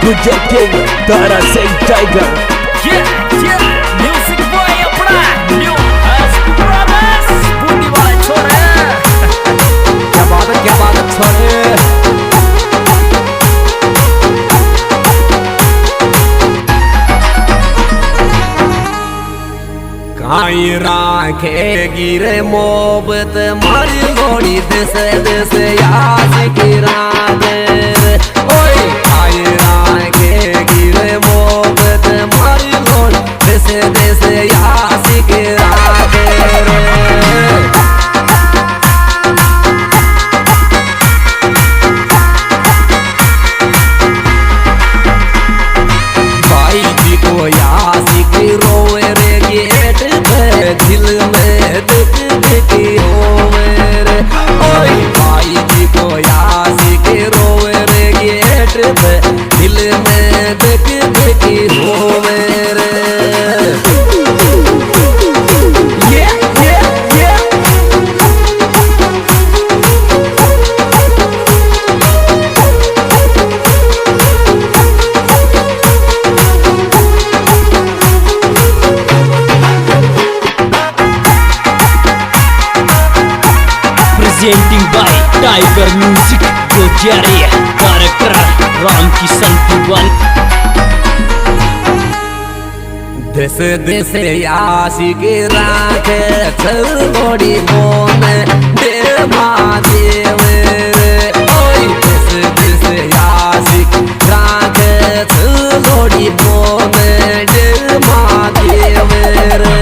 गुजर king Tara Singh tiger. Music boy अपना new brothers Bundi वाले छोरे। क्या बात है छोरे। काई राखेगी रे मोहब्बत मारी लोड़ी देश देश याद गिरा दे। ओए काई राखेगी रे मोहब्बत मारी लोड़ी देश देश याद गिरा दे रे। भाई जी को याद रोवे रे गेट दिल में दुख दुखी होवे रे। ओए भाई जी को याद के रोवे रे गेट पे दिल में दुख दुखी होवे रे। Presenting by Tiger Music Gojari Director Ram Kishan Diwan। देश देश आशिक राखे छोड़ी मोन दे महादेव रे। ओए देश देश आशिक राखे छोड़ी मोन दे महादेव रे।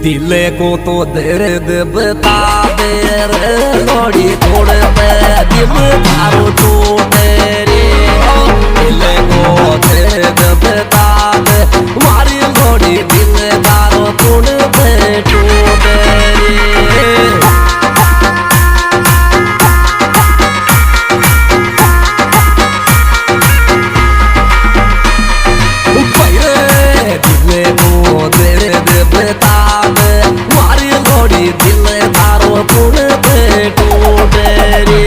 दिल को तो दर्द बता दे रे लोड़ी तोड़ पे दिल तारो टूटे रे। दिल को दर्द बता दे मारी लोड़ी दिल तारो तोड़ पे टूटे रे। दिल को दर्द बता दिल तारो पुन पे टूटे रे।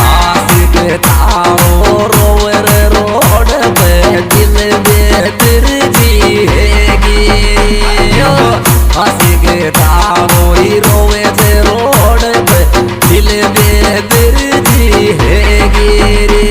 आशिक तारो रोवे रे रोड पे दिल में तिरछी हैगी। आशिक तारो ही रोवे रे रोड पे दिल में तिरछी हैगी रे।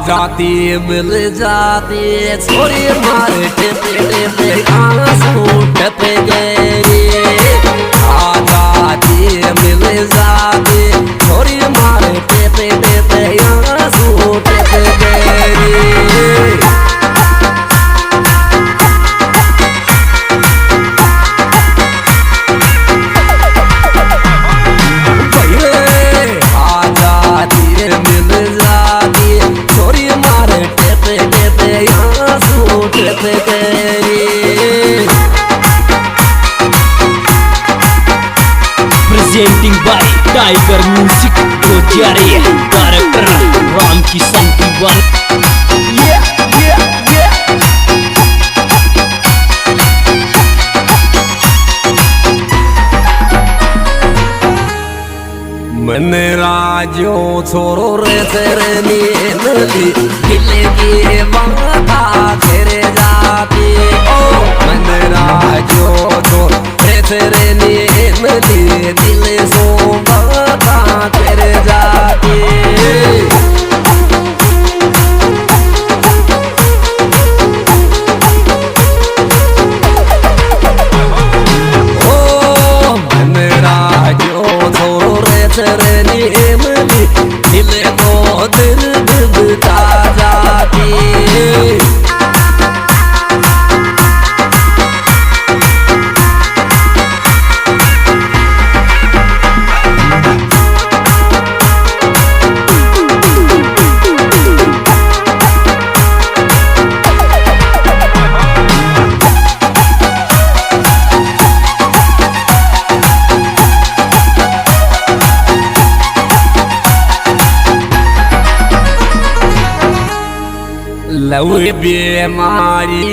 जाती मिल जाती छोरी मारे टिप टिप आंसू टप गए। आ dari Director Ram Kisan Tiwan. Yeah, yeah, yeah. मन राजो छोरो रे तेरे नींदली दिल की बाता तेरे जाती ओ मन राजो छोरो रे तेरे नींदली दिल सो बाता तेरे जाती दिल को दिल दुबता जाती लव बीमारी